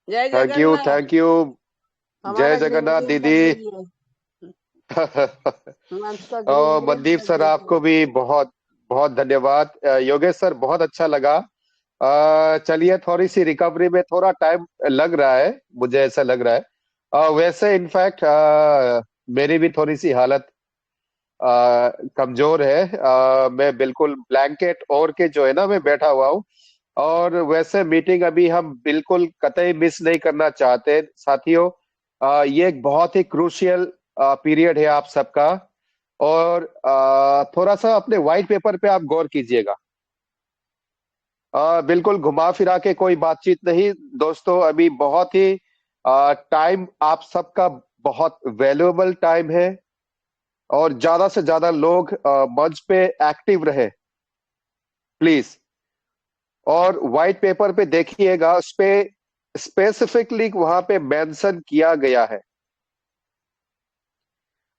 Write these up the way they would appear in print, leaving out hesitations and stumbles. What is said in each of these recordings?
जय thank you, Jagannath. Thank you. जय हमारा जगन्नाथ ग्रीवलिंग कर दीदी। दीजिए। मंच का ग्रीवलिंग मनदीप कर सर, दीजिए। आपको भी बहुत बहुत धन्यवाद। योगेश सर, बहुत अच्छा लगा। चलिए, थोड़ी सी रिकवरी में थोड़ा टाइम लग रहा है, मुझे ऐसा लग रहा है। वैसे इनफैक्ट मेरी भी थोड़ी सी हालत कमजोर है। मैं बिल्कुल ब्लैंकेट ओढ़ के जो है ना, मैं बैठा हुआ हूँ। और वैसे मीटिंग अभी हम बिल्कुल कतई मिस नहीं करना चाहते साथियों। ये एक बहुत ही क्रूशियल पीरियड है आप सबका। और थोड़ा सा अपने व्हाइट पेपर पे आप गौर कीजिएगा। बिल्कुल घुमा फिरा के कोई बातचीत नहीं। दोस्तों, अभी बहुत ही टाइम आप सबका बहुत वैल्यूएबल टाइम है। और ज्यादा से ज्यादा लोग मंच पे एक्टिव रहे, प्लीज। और व्हाइट पेपर पे देखिएगा, उस पे स्पेसिफिकली वहां पे मेंशन किया गया है।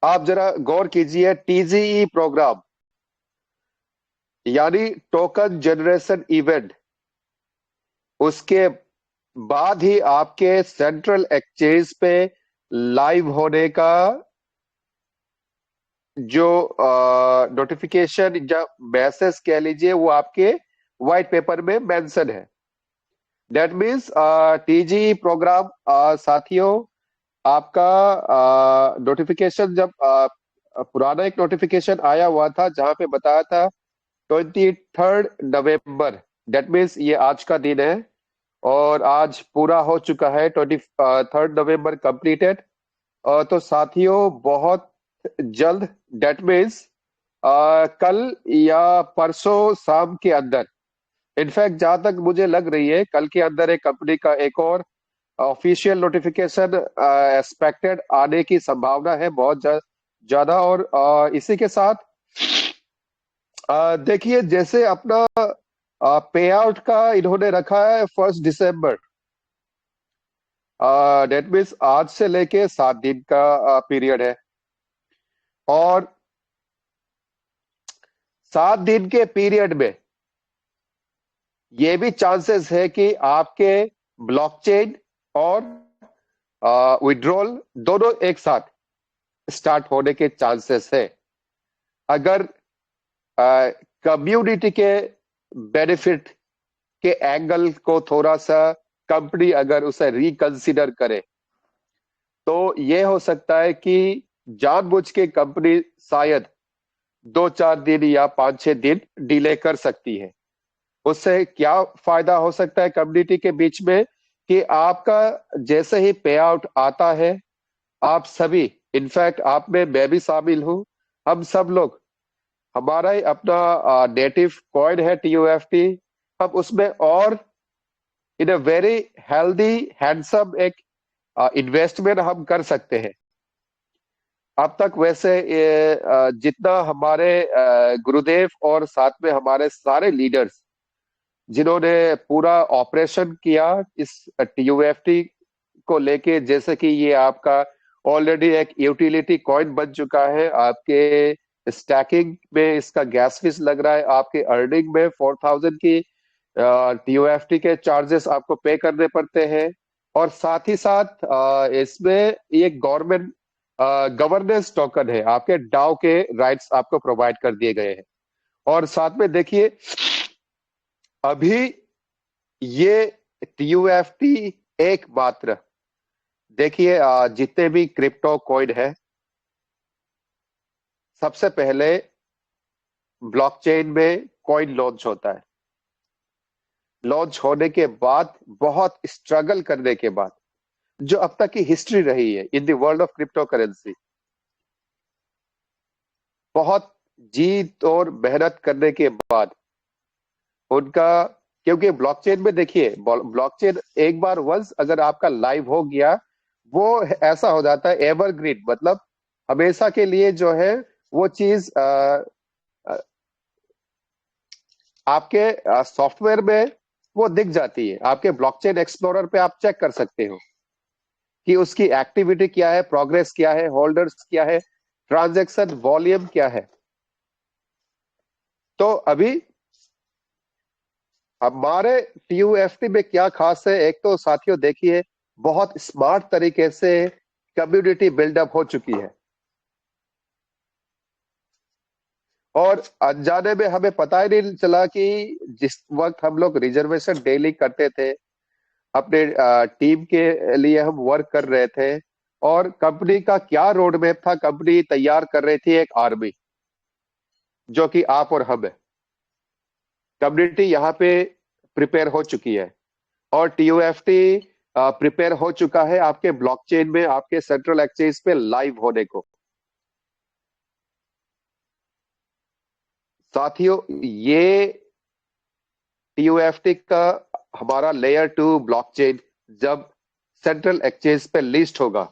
आप जरा गौर कीजिए, टीजीई प्रोग्राम यानी टोकन जनरेशन इवेंट, उसके बाद ही आपके सेंट्रल एक्सचेंज पे लाइव होने का जो नोटिफिकेशन या मैसेज कह लीजिए, वो आपके व्हाइट पेपर में मेंशन है। दैट मीन्स टीजी प्रोग्राम साथियों, आपका नोटिफिकेशन जब पुराना एक नोटिफिकेशन आया हुआ था जहां पे बताया था 23 नवंबर। दैट मीन्स ये आज का दिन है। और आज पूरा हो चुका है, 23 नवंबर कंप्लीटेड। तो साथियों, बहुत जल्द, दैट मीन्स कल या परसों शाम के अंदर, इनफैक्ट जहां तक मुझे लग रही है, कल के अंदर एक कंपनी का एक और ऑफिशियल नोटिफिकेशन एक्सपेक्टेड आने की संभावना है, बहुत ज्यादा। और इसी के साथ देखिए, जैसे अपना पे आउट का इन्होंने रखा है 1 दिसंबर। डेट मीन्स आज से लेके 7 दिन का पीरियड है। और 7 दिन के पीरियड में ये भी चांसेस है कि आपके ब्लॉकचेन और विड्रॉल दोनों एक साथ स्टार्ट होने के चांसेस है। अगर कम्युनिटी के बेनिफिट के एंगल को थोड़ा सा कंपनी अगर उसे रिकंसिडर करे, तो ये हो सकता है कि जानबूझ के कंपनी शायद 2-4 दिन या 5-6 दिन डिले कर सकती है। उससे क्या फायदा हो सकता है कम्युनिटी के बीच में, कि आपका जैसे ही पे आउट आता है, आप सभी, इनफैक्ट आप में मैं भी शामिल हूं, हम सब लोग, हमारा ही अपना नेटिव कॉइन है TUFT, हम उसमें और इन अ वेरी हेल्दी हैंडसम एक इन्वेस्टमेंट हम कर सकते हैं। अब तक वैसे जितना हमारे गुरुदेव और साथ में हमारे सारे लीडर्स जिन्होंने पूरा ऑपरेशन किया इस TUFT को लेके, जैसे कि ये आपका ऑलरेडी एक यूटिलिटी कॉइन बन चुका है, आपके स्टैकिंग में इसका गैस फीस लग रहा है, आपके अर्निंग में 4,000 की TUFT के चार्जेस आपको पे करने पड़ते हैं। और साथ ही साथ इसमें ये गवर्नमेंट गवर्नेंस टोकन है, आपके डाउ के राइट्स आपको प्रोवाइड कर दिए गए हैं। और साथ में देखिए, अभी ये TUFT एकमात्र, देखिए जितने भी क्रिप्टो कॉइन है, सबसे पहले ब्लॉकचेन में कॉइन लॉन्च होता है। लॉन्च होने के बाद, बहुत स्ट्रगल करने के बाद, जो अब तक की हिस्ट्री रही है in the world of crypto currency, बहुत जीत और मेहनत करने के बाद उनका, क्योंकि ब्लॉकचेन में देखिए, ब्लॉकचेन एक बार वंस अगर आपका लाइव हो गया, वो ऐसा हो जाता है एवरग्रीन, मतलब हमेशा के लिए जो है वो चीज आपके सॉफ्टवेयर में वो दिख जाती है। आपके ब्लॉकचेन एक्सप्लोरर पे आप चेक कर सकते हो कि उसकी एक्टिविटी क्या है, प्रोग्रेस क्या है, होल्डर्स क्या है, ट्रांजैक्शन वॉल्यूम क्या है। तो अभी हमारे TUFT में क्या खास है, एक तो साथियों देखिए, बहुत स्मार्ट तरीके से कम्युनिटी बिल्डअप हो चुकी है। और अनजाने में हमें पता ही नहीं चला कि जिस वक्त हम लोग रिजर्वेशन डेली करते थे, अपने टीम के लिए हम वर्क कर रहे थे, और कंपनी का क्या रोड मैप था, कंपनी तैयार कर रही थी एक आर्मी, जो कि आप और हम है। कम्युनिटी यहाँ पे प्रिपेयर हो चुकी है, और टीयूएफटी प्रिपेयर हो चुका है आपके ब्लॉकचेन में, आपके सेंट्रल एक्सचेंज पे लाइव होने को। साथियों, ये टीयूएफटी का हमारा लेयर 2 ब्लॉकचेन जब सेंट्रल एक्सचेंज पे लिस्ट होगा,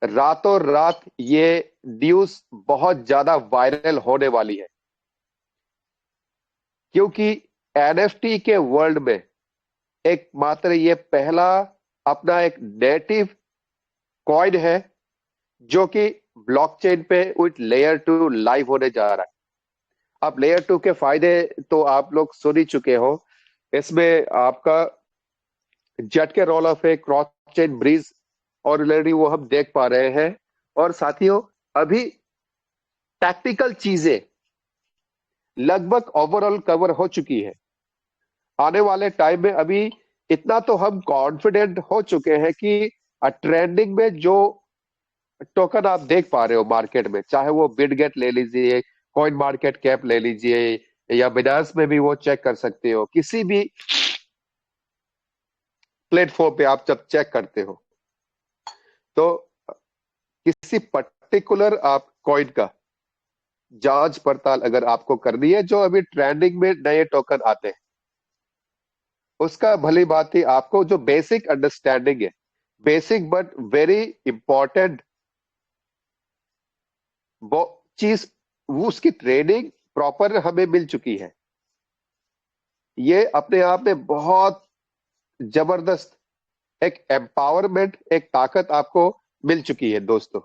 रातों रात ये न्यूज बहुत ज्यादा वायरल होने वाली है, क्योंकि एनएफटी के वर्ल्ड में एकमात्र ये पहला अपना एक नेटिव कॉइन है जो कि ब्लॉकचेन पे विथ लेयर 2 लाइव होने जा रहा है। अब लेयर 2 के फायदे तो आप लोग सुन ही चुके हो। इसमें आपका जेट के role of a cross chain bridge already वो हम देख पा रहे हैं। और साथियों, अभी टैक्टिकल चीजें लगभग ओवरऑल कवर हो चुकी है। आने वाले टाइम में अभी इतना तो हम कॉन्फिडेंट हो चुके हैं कि ट्रेंडिंग में जो टोकन आप देख पा रहे हो मार्केट में, चाहे वो बिटगेट ले लीजिए, कॉइन मार्केट कैप ले लीजिए, या बिनांस में भी वो चेक कर सकते हो, किसी भी प्लेटफॉर्म पे आप जब चेक करते हो तो किसी पर्टिकुलर आप कॉइन का जांच पड़ताल अगर आपको करनी है, जो अभी ट्रेंडिंग में नए टोकन आते हैं, उसका भली भांति आपको जो बेसिक अंडरस्टैंडिंग है, बेसिक बट वेरी इंपॉर्टेंट वो चीज, वो उसकी ट्रेनिंग प्रॉपर हमें मिल चुकी है। ये अपने आप में बहुत जबरदस्त एक एम्पावरमेंट, एक ताकत आपको मिल चुकी है दोस्तों।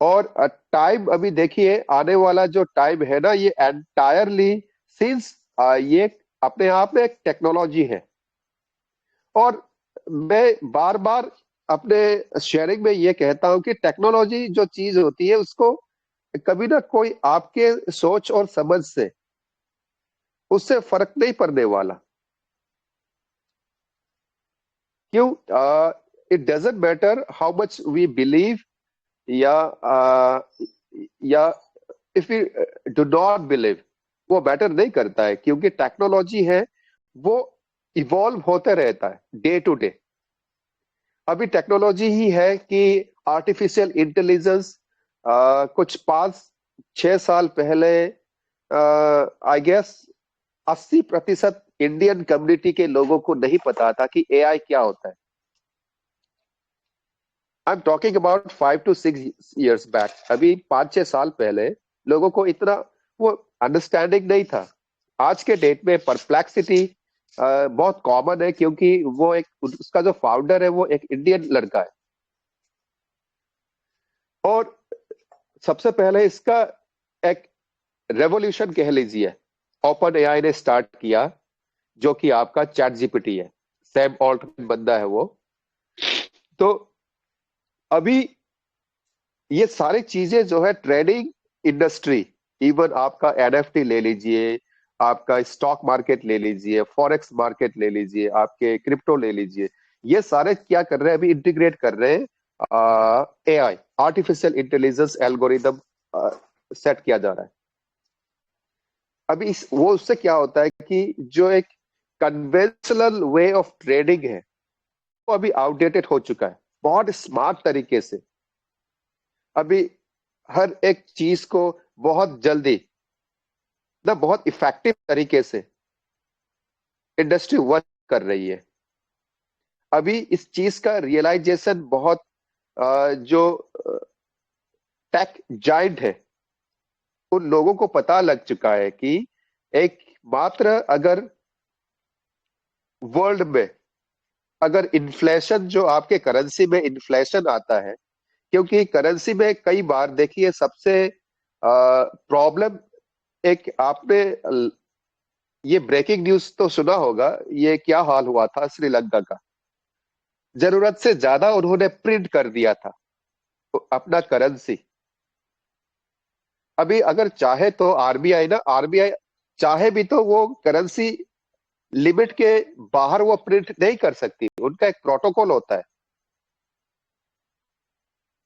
और टाइम अभी देखिए, आने वाला जो टाइम है ना, ये एंटायरली सिंस ये अपने आप में एक टेक्नोलॉजी है। और मैं बार बार अपने शेयरिंग में ये कहता हूं कि टेक्नोलॉजी जो चीज होती है, उसको कभी ना कोई आपके सोच और समझ से उससे फर्क नहीं पड़ने वाला। क्यों? It doesn't matter how much we believe, या या if we do not believe, वो मैटर नहीं करता है, क्योंकि टेक्नोलॉजी है वो इवॉल्व होते रहता है डे टू डे। अभी टेक्नोलॉजी ही है कि आर्टिफिशियल इंटेलिजेंस कुछ 5-6 साल पहले आई गेस 80% इंडियन कम्युनिटी के लोगों को नहीं पता था कि एआई क्या होता है। I am talking about 5 to 6 years back. अभी 5-6 साल पहले लोगों को इतना वो अंडरस्टैंडिंग नहीं था। आज के डेट में परप्लेक्सिटी बहुत कॉमन है, क्योंकि वो एक, उसका जो फाउंडर है वो एक इंडियन लड़का है। और सबसे पहले इसका एक रेवोल्यूशन कह लीजिए, ओपन एआई ने स्टार्ट किया, जो कि आपका चैट जीपीटी है। सैम ऑल्टमैन बंदा है वो। तो अभी ये सारी चीजें जो है ट्रेडिंग इंडस्ट्री, इवन आपका एनएफटी ले लीजिए, आपका स्टॉक मार्केट ले लीजिए, फॉरेक्स मार्केट ले लीजिए, आपके क्रिप्टो ले लीजिए, ये सारे क्या कर रहे हैं, अभी इंटीग्रेट कर रहे हैं AI, artificial intelligence algorithm set किया जा रहा है। अभी वो उससे क्या होता है कि जो एक कन्वेंशनल वे ऑफ ट्रेडिंग है वो अभी आउटडेटेड हो चुका है। बहुत स्मार्ट तरीके से अभी हर एक चीज को बहुत जल्दी ना, बहुत इफेक्टिव तरीके से इंडस्ट्री वर्क कर रही है। अभी इस चीज का रियलाइजेशन बहुत जो टेक जाइंट है उन लोगों को पता लग चुका है कि एक मात्र अगर वर्ल्ड में अगर इन्फ्लेशन, जो आपके करेंसी में इन्फ्लेशन आता है, क्योंकि करेंसी में कई बार देखिए सबसे प्रॉब्लम एक आपने ये ब्रेकिंग न्यूज तो सुना होगा। ये क्या हाल हुआ था श्रीलंका का। जरूरत से ज्यादा उन्होंने प्रिंट कर दिया था अपना करेंसी। अभी अगर चाहे तो आरबीआई चाहे भी तो वो करेंसी लिमिट के बाहर वो प्रिंट नहीं कर सकती, उनका एक प्रोटोकॉल होता है।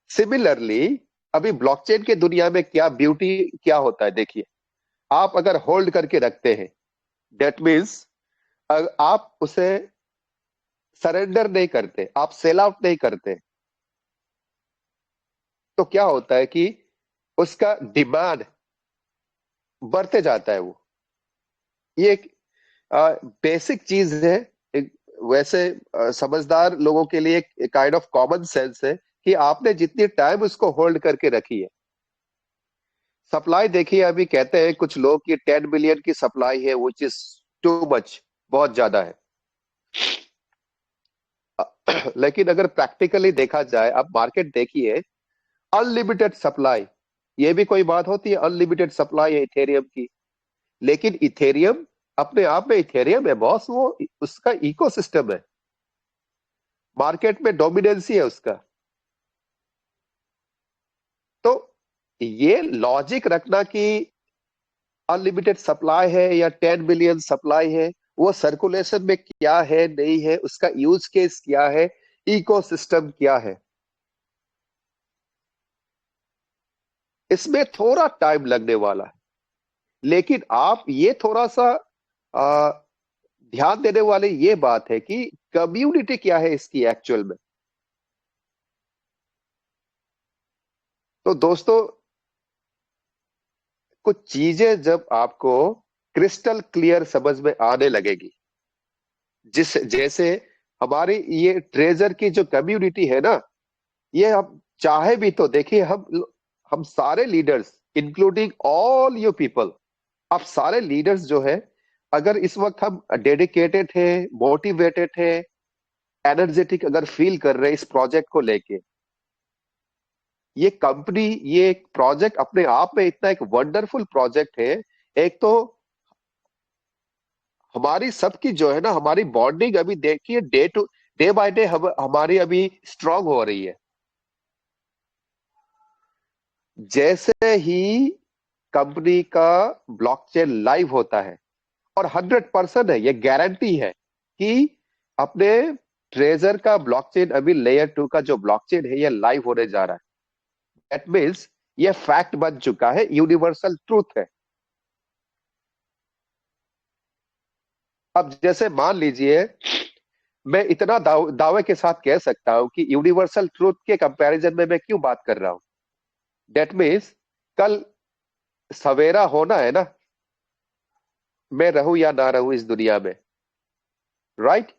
सिमिलरली अभी ब्लॉकचेन के दुनिया में क्या ब्यूटी क्या होता है देखिए। आप अगर होल्ड करके रखते हैं, दैट मीन्स आप उसे सरेंडर नहीं करते, आप सेल आउट नहीं करते, तो क्या होता है कि उसका डिमांड बढ़ते जाता है। वो ये एक बेसिक चीज है। एक, वैसे समझदार लोगों के लिए एक काइंड ऑफ कॉमन सेंस है कि आपने जितनी टाइम उसको होल्ड करके रखी है। सप्लाई देखिए, अभी कहते हैं कुछ लोग कि 10 बिलियन की सप्लाई है, विच इज टू मच, बहुत ज्यादा है। लेकिन अगर प्रैक्टिकली देखा जाए, आप मार्केट देखिए, अनलिमिटेड सप्लाई, ये भी कोई बात होती है? अनलिमिटेड सप्लाई है इथेरियम की। लेकिन इथेरियम अपने आप में इथेरियम है बॉस, वो उसका इकोसिस्टम है, मार्केट में डोमिनेंसी है उसका। तो ये लॉजिक रखना कि अनलिमिटेड सप्लाई है या 10 बिलियन सप्लाई है, वो सर्कुलेशन में क्या है नहीं है, उसका यूज केस क्या है, इकोसिस्टम क्या है, इसमें थोड़ा टाइम लगने वाला है। लेकिन आप ये थोड़ा सा आ, ध्यान देने वाले ये बात है कि कम्युनिटी क्या है इसकी एक्चुअल में। तो दोस्तों, कुछ चीजें जब आपको क्रिस्टल क्लियर समझ में आने लगेगी, जिस जैसे हमारी ये ट्रेजर की जो कम्युनिटी है ना, ये हम चाहे भी तो देखिए, हम सारे leaders including all you people, आप सारे लीडर्स जो है, अगर इस वक्त हम डेडिकेटेड है, मोटिवेटेड है, एनर्जेटिक अगर फील कर रहे हैं इस प्रोजेक्ट को लेके, ये कंपनी, ये प्रोजेक्ट अपने आप में इतना एक वंडरफुल प्रोजेक्ट है। एक तो हमारी सबकी जो है ना, हमारी बॉन्डिंग अभी देखिए, डे बाय डे हमारी अभी स्ट्रांग हो रही है। जैसे ही कंपनी का ब्लॉकचेन लाइव होता है, और 100% है, ये गारंटी है कि अपने ट्रेजर का ब्लॉकचेन, अभी लेयर 2 का जो ब्लॉकचेन है, ये लाइव होने जा रहा है। दैट मीन्स ये फैक्ट बन चुका है, यूनिवर्सल ट्रूथ है। अब जैसे मान लीजिए, मैं इतना दावे के साथ कह सकता हूं कि यूनिवर्सल ट्रूथ के कंपैरिजन में मैं क्यों बात कर रहा हूं। दैट मीन्स कल सवेरा होना है ना, मैं रहूं या ना रहूं इस दुनिया में, राइट?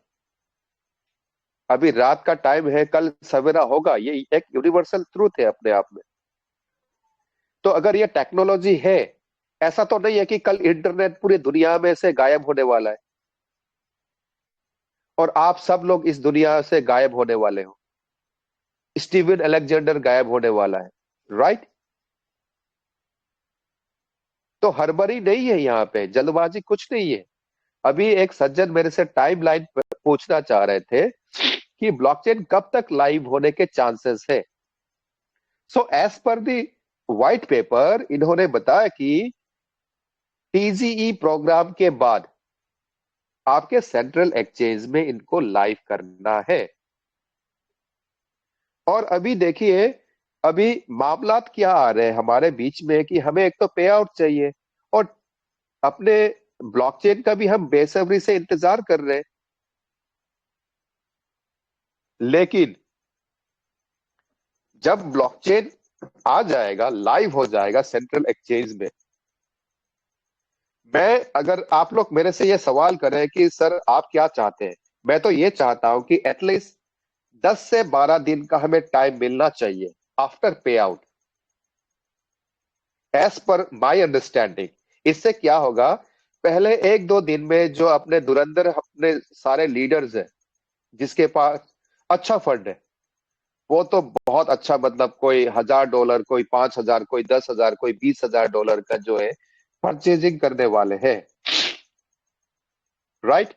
अभी रात का टाइम है, कल सवेरा होगा, ये एक यूनिवर्सल ट्रूथ है अपने आप में। तो अगर ये टेक्नोलॉजी है, ऐसा तो नहीं है कि कल इंटरनेट पूरी दुनिया में से गायब होने वाला है और आप सब लोग इस दुनिया से गायब होने वाले हो, स्टीवन अलेक्जेंडर गायब होने वाला है, राइट? तो हड़बड़ी नहीं है, यहाँ पे जल्दबाजी कुछ नहीं है। अभी एक सज्जन मेरे से टाइमलाइन पूछना चाह रहे थे कि ब्लॉकचेन कब तक लाइव होने के चांसेस है। सो एज पर दी व्हाइट पेपर, इन्होंने बताया कि टीजीई प्रोग्राम के बाद आपके सेंट्रल एक्सचेंज में इनको लाइव करना है। और अभी देखिए, अभी मामलात क्या आ रहे हैं हमारे बीच में कि हमें एक तो पे आउट चाहिए, और अपने ब्लॉकचेन का भी हम बेसब्री से इंतजार कर रहे हैं। लेकिन जब ब्लॉकचेन आ जाएगा, लाइव हो जाएगा सेंट्रल एक्सचेंज में, मैं, अगर आप लोग मेरे से ये सवाल करें कि सर आप क्या चाहते हैं, मैं तो ये चाहता हूं कि एटलीस्ट 10 से 12 दिन का हमें टाइम मिलना चाहिए after pay out, as per my understanding. इससे क्या होगा, पहले 1-2 दिन में जो अपने धुरंधर अपने सारे लीडर्स हैं, जिसके पास अच्छा फंड है, वो तो बहुत अच्छा, मतलब कोई $1,000, कोई 5,000, कोई 10,000, कोई $20,000 का जो है परचेजिंग करने वाले हैं। राइट।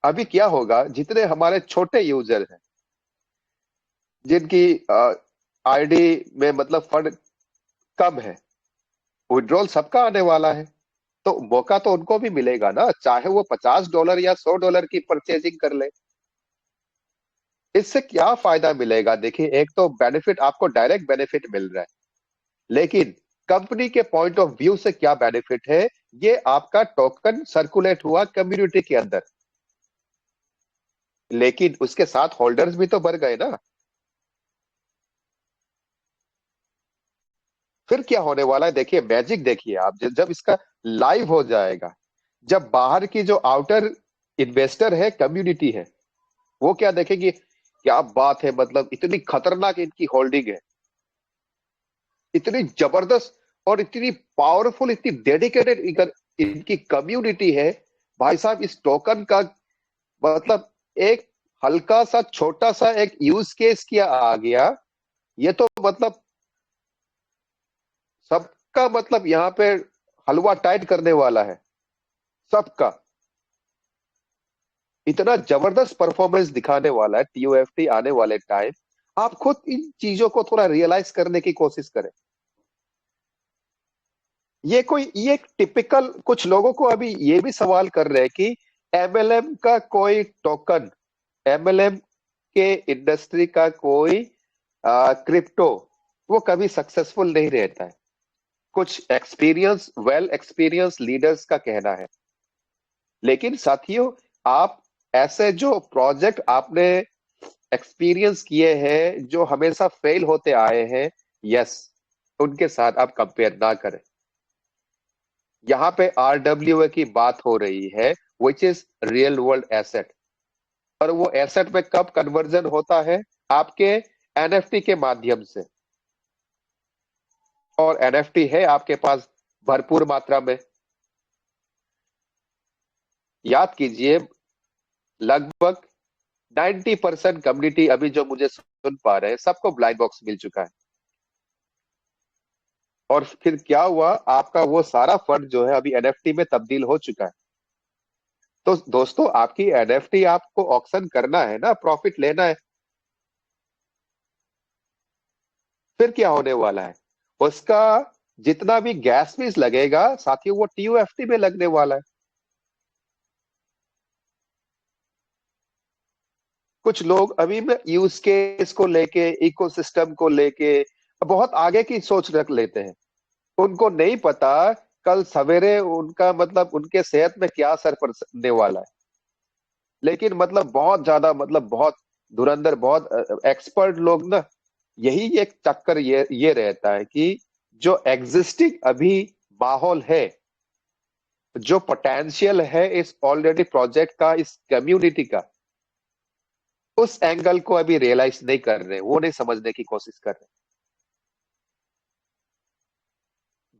अभी क्या होगा, जितने हमारे छोटे यूजर हैं, जिनकी आईडी में मतलब फंड कम है, विड्रॉल सबका आने वाला है, तो मौका तो उनको भी मिलेगा ना, चाहे वो $50 या $100 की परचेजिंग कर ले। इससे क्या फायदा मिलेगा? देखिए, एक तो बेनिफिट, आपको डायरेक्ट बेनिफिट मिल रहा है, लेकिन कंपनी के पॉइंट ऑफ व्यू से क्या बेनिफिट है? ये आपका टोकन सर्कुलेट हुआ कम्युनिटी के अंदर, लेकिन उसके साथ होल्डर्स भी तो बढ़ गए ना। फिर क्या होने वाला है? देखिए, मैजिक देखिए आप, जब इसका लाइव हो जाएगा, जब बाहर की जो आउटर इन्वेस्टर है, कम्युनिटी है, वो क्या देखेंगे? क्या बात है, मतलब इतनी खतरनाक इनकी होल्डिंग है, इतनी जबरदस्त और इतनी पावरफुल, इतनी डेडिकेटेड इनकी कम्युनिटी है। भाई साहब, इस टोकन का मतलब एक हल्का सा छोटा सा एक यूज केस किया आ गया, ये तो मतलब सबका मतलब यहाँ पे हलवा टाइट करने वाला है, सबका। इतना जबरदस्त परफॉर्मेंस दिखाने वाला है टीयूएफटी आने वाले टाइम। आप खुद इन चीजों को थोड़ा रियलाइज करने की कोशिश करें। ये एक टिपिकल, कुछ लोगों को अभी ये भी सवाल कर रहे हैं कि एमएलएम का कोई टोकन, एमएलएम के इंडस्ट्री का कोई क्रिप्टो, वो कभी सक्सेसफुल नहीं रहता है। कुछ वेल एक्सपीरियंस लीडर्स का कहना है। लेकिन साथियों, आप ऐसे जो प्रोजेक्ट आपने एक्सपीरियंस किए हैं, जो हमेशा फेल होते आए हैं, यस, उनके साथ आप कंपेयर ना करें। यहाँ पे आरडब्ल्यूए की बात हो रही है, which is real world asset. और वो एसेट में कब कन्वर्जन होता है? आपके एनएफटी के माध्यम से। और एनएफटी है आपके पास भरपूर मात्रा में। याद कीजिए, लगभग 90% कम्युनिटी अभी जो मुझे सुन पा रहे हैं, सबको ब्लाइंड बॉक्स मिल चुका है। और फिर क्या हुआ? आपका वो सारा फंड जो है अभी एनएफटी में तब्दील हो चुका है। तो दोस्तों, आपकी एनएफटी आपको ऑक्शन करना है ना, प्रॉफिट लेना है। फिर क्या होने वाला है? उसका जितना भी गैस फीस लगेगा साथियों, वो टीयूएफटी में लगने वाला है। कुछ लोग अभी में यूज केस को लेके, इकोसिस्टम को लेके बहुत आगे की सोच रख लेते हैं। उनको नहीं पता कल सवेरे उनका मतलब उनके सेहत में क्या असर पड़ने वाला है। लेकिन मतलब बहुत ज्यादा, मतलब बहुत धुरंधर, बहुत एक्सपर्ट लोग ना, यही एक चक्कर ये रहता है कि जो एग्जिस्टिंग अभी माहौल है, जो पोटेंशियल है इस ऑलरेडी प्रोजेक्ट का, इस कम्युनिटी का, उस एंगल को अभी रियलाइज नहीं कर रहे, वो नहीं समझने की कोशिश कर रहे।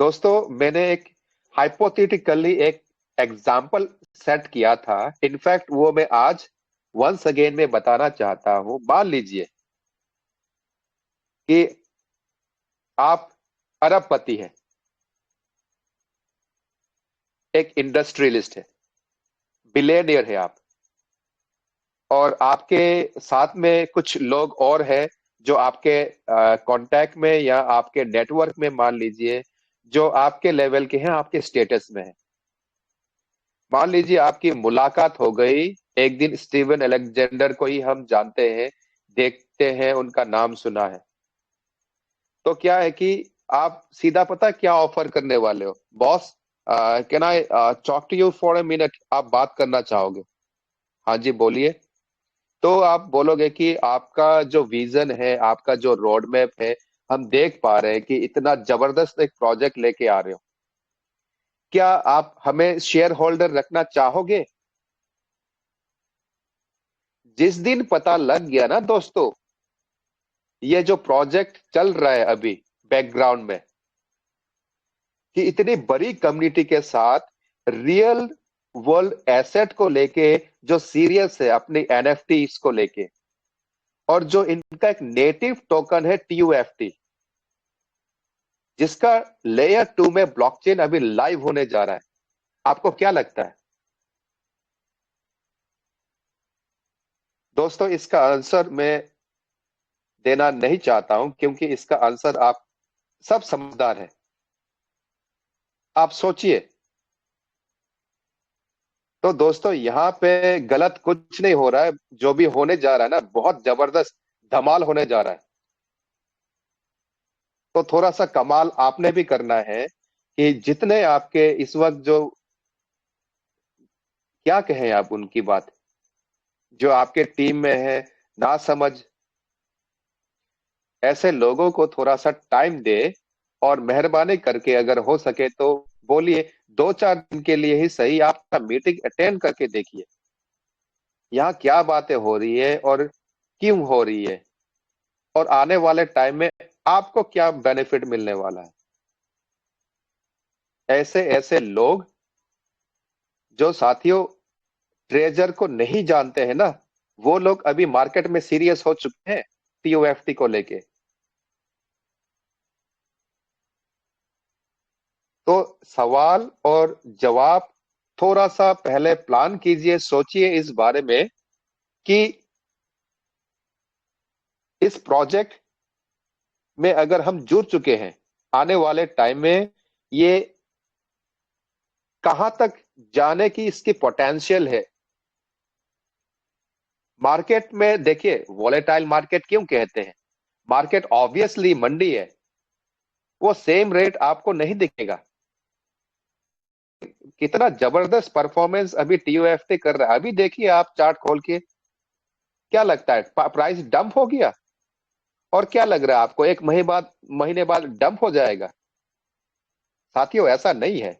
दोस्तों, मैंने एक हाइपोथेटिकली एक एग्जाम्पल सेट किया था। इनफैक्ट वो मैं आज वंस अगेन में बताना चाहता हूं। मान लीजिए कि आप अरबपति हैं, एक इंडस्ट्रियलिस्ट है, बिलियनियर है आप, और आपके साथ में कुछ लोग और हैं जो आपके कांटेक्ट में या आपके नेटवर्क में, मान लीजिए, जो आपके लेवल के हैं, आपके स्टेटस में है। मान लीजिए आपकी मुलाकात हो गई एक दिन, स्टीवन अलेक्जेंडर को ही हम जानते हैं, देखते हैं, उनका नाम सुना है। तो क्या है कि आप सीधा पता क्या ऑफर करने वाले हो? Boss, can I talk to you for a minute? आप बात करना चाहोगे? हाँ जी, बोलिए। तो आप बोलोगे कि आपका जो विजन है, आपका जो रोड मैप है, हम देख पा रहे हैं कि इतना जबरदस्त एक प्रोजेक्ट लेके आ रहे हो, क्या आप हमें शेयर होल्डर रखना चाहोगे? जिस दिन पता लग गया ना दोस्तों, ये जो प्रोजेक्ट चल रहा है अभी बैकग्राउंड में, कि इतनी बड़ी कम्युनिटी के साथ रियल वर्ल्ड एसेट को लेके जो सीरियस है अपनी एनएफटी को लेके, और जो इनका एक नेटिव टोकन है टीयूएफटी, जिसका लेयर 2 में ब्लॉकचेन अभी लाइव होने जा रहा है। आपको क्या लगता है? दोस्तों, इसका आंसर मैं देना नहीं चाहता हूं, क्योंकि इसका आंसर आप सब समझदार हैं। आप सोचिए। तो दोस्तों, यहाँ पे गलत कुछ नहीं हो रहा है। जो भी होने जा रहा है ना, बहुत जबरदस्त धमाल होने जा रहा है। तो थोड़ा सा कमाल आपने भी करना है कि जितने आपके इस वक्त जो, क्या कहें आप उनकी बात, जो आपके टीम में है, ना समझ, ऐसे लोगों को थोड़ा सा टाइम दे। और मेहरबानी करके अगर हो सके तो बोलिए, 2-4 दिन के लिए ही सही, आप मीटिंग अटेंड करके देखिए यहाँ क्या बातें हो रही है और क्यों हो रही है, और आने वाले टाइम में आपको क्या बेनिफिट मिलने वाला है। ऐसे ऐसे लोग जो साथियों ट्रेजर को नहीं जानते हैं ना, वो लोग अभी मार्केट में सीरियस हो चुके हैं टीओएफटी को लेके। तो सवाल और जवाब थोड़ा सा पहले प्लान कीजिए, सोचिए इस बारे में कि इस प्रोजेक्ट में अगर हम जुड़ चुके हैं, आने वाले टाइम में ये कहां तक जाने की इसकी पोटेंशियल है। मार्केट में देखिए, वॉलेटाइल मार्केट क्यों कहते हैं? मार्केट ऑब्वियसली मंडी है, वो सेम रेट आपको नहीं दिखेगा। कितना जबरदस्त परफॉर्मेंस अभी टीओएफटी कर रहा है, अभी देखिए आप चार्ट खोल के। क्या लगता है, प्राइस डंप हो गया? और क्या लग रहा है आपको, एक महीने बाद डंप हो जाएगा? साथियों, ऐसा नहीं है।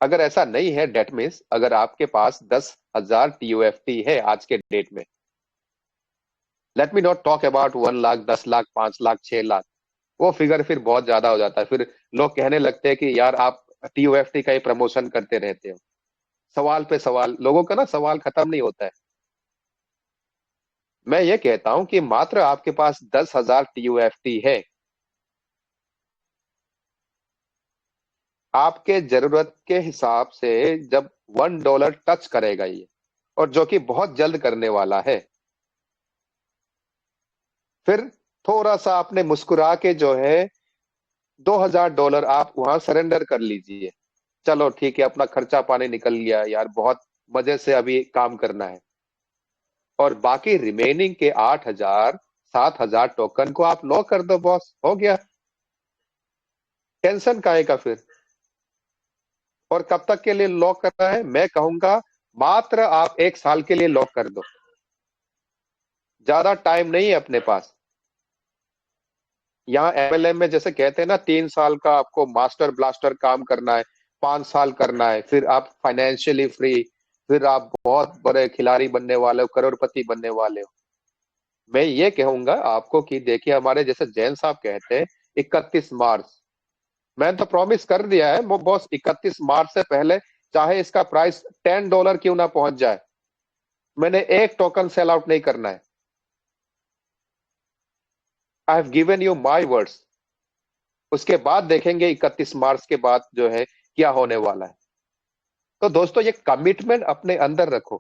अगर ऐसा नहीं है, डेट मीन्स अगर आपके पास 10,000 टीओएफटी है आज के डेट में, let me not talk about 1 lakh, 10 lakh, 5 lakh, 6 lakh, वो फिगर फिर बहुत ज्यादा हो जाता है। फिर लोग कहने लगते हैं कि यार आप टीओएफटी का ही प्रमोशन करते रहते हो। सवाल पे सवाल, लोगों का ना सवाल खत्म नहीं होता है। मैं ये कहता हूं कि मात्र आपके पास 10,000 टीयूएफटी है, आपके जरूरत के हिसाब से जब $1 टच करेगा ये, और जो कि बहुत जल्द करने वाला है, फिर थोड़ा सा आपने मुस्कुरा के जो है $2,000 आप वहां सरेंडर कर लीजिए। चलो ठीक है, अपना खर्चा पानी निकल गया यार, बहुत मजे से अभी काम करना है। और बाकी रिमेनिंग के 8,000, 7,000 टोकन को आप लॉक कर दो बॉस, हो गया। टेंशन काहे का फिर? और कब तक के लिए लॉक करना है? मैं कहूंगा मात्र आप 1 साल के लिए लॉक कर दो। ज्यादा टाइम नहीं है अपने पास। यहाँ एमएलएम में जैसे कहते हैं ना, 3 साल का आपको मास्टर ब्लास्टर काम करना है, 5 साल करना है, फिर आप फाइनेंशियली फ्री, फिर आप बहुत बड़े खिलाड़ी बनने वाले हो, करोड़पति बनने वाले हो। मैं ये कहूंगा आपको कि देखिए, हमारे जैसे जैन साहब कहते हैं 31 मार्च, मैंने तो प्रॉमिस कर दिया है वो बॉस, 31 मार्च से पहले चाहे इसका प्राइस $10 क्यों ना पहुंच जाए, मैंने एक टोकन सेल आउट नहीं करना है। I have given you my words. उसके बाद देखेंगे 31 मार्च के बाद जो है क्या होने वाला है। तो दोस्तों, ये कमिटमेंट अपने अंदर रखो।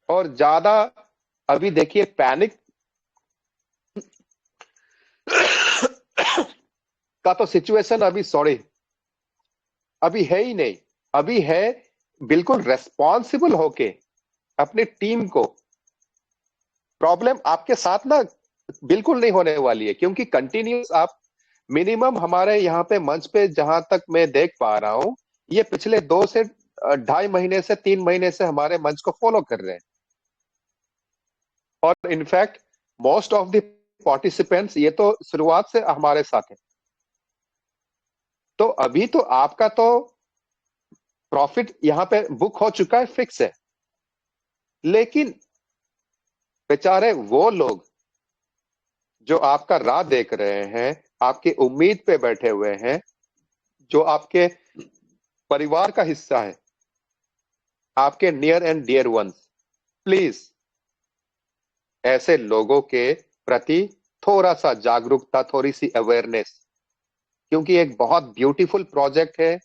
और ज्यादा अभी देखिए पैनिक का तो सिचुएशन अभी, सॉरी, अभी है ही नहीं। अभी है बिल्कुल रेस्पॉन्सिबल होके अपनी टीम को। प्रॉब्लम आपके साथ ना बिल्कुल नहीं होने वाली है, क्योंकि कंटिन्यूस आप, मिनिमम हमारे यहाँ पे मंच पे जहां तक मैं देख पा रहा हूँ, ये पिछले 2 से 2.5 महीने से 3 महीने से हमारे मंच को फॉलो कर रहे हैं। और in fact most of the participants ये तो शुरुआत से हमारे साथ हैं। तो अभी तो आपका तो प्रॉफिट यहाँ पे बुक हो चुका है, फिक्स है। लेकिन बेचारे वो लोग जो आपका राह देख रहे हैं, आपकी उम्मीद पे बैठे हुए हैं, जो आपके परिवार का हिस्सा है, आपके near and dear ones, please ऐसे लोगों के प्रति थोड़ा सा जागरूकता, थोड़ी सी अवेयरनेस। क्योंकि एक बहुत ब्यूटीफुल प्रोजेक्ट है,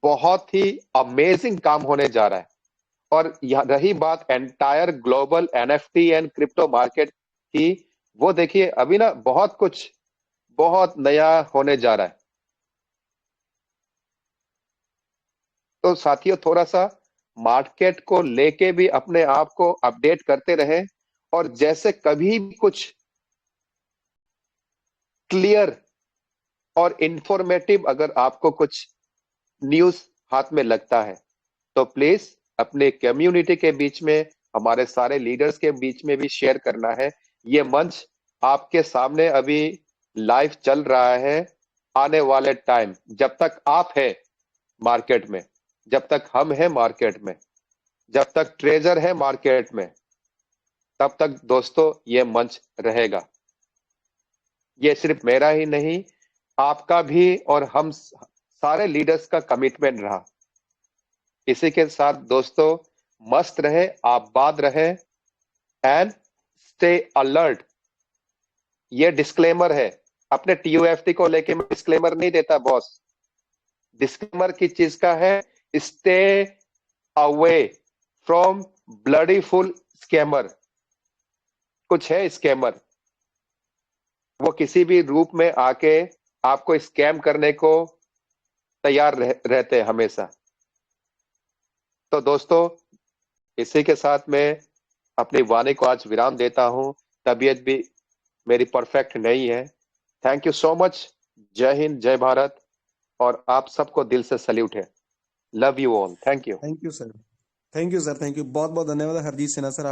बहुत ही अमेजिंग काम होने जा रहा है। और रही बात entire global NFT and crypto market की, वो देखिए अभी ना बहुत कुछ बहुत नया होने जा रहा है। तो साथियों थोड़ा सा मार्केट को लेके भी अपने आप को अपडेट करते रहें, और जैसे कभी भी कुछ क्लियर और इंफॉर्मेटिव अगर आपको कुछ न्यूज हाथ में लगता है तो प्लीज अपने कम्युनिटी के बीच में, हमारे सारे लीडर्स के बीच में भी शेयर करना है। ये मंच आपके सामने अभी लाइव चल रहा है। आने वाले टाइम जब तक आप है मार्केट में, जब तक हम हैं मार्केट में, जब तक ट्रेजर है मार्केट में, तब तक दोस्तों ये मंच रहेगा। ये सिर्फ मेरा ही नहीं, आपका भी और हम सारे लीडर्स का कमिटमेंट रहा। इसी के साथ दोस्तों मस्त रहे, आबाद रहे, एंड स्टे अलर्ट। ये डिस्क्लेमर है, अपने TUFT को लेके मैं डिस्क्लेमर नहीं देता बॉस। डिस्क्लेमर की चीज का है, stay away from bloody fool scammer. कुछ है स्कैमर, वो किसी भी रूप में आके आपको स्कैम करने को तैयार रहते हैं हमेशा। तो दोस्तों इसी के साथ मैं अपनी वाणी को आज विराम देता हूं। तबीयत भी मेरी परफेक्ट नहीं है। Thank you so much. जय हिंद, जय भारत, और आप सबको दिल से सल्यूट है। Love you all. Thank you. Thank you sir, thank you sir, thank you, बहुत बहुत धन्यवाद हरजीत सिन्हा सर।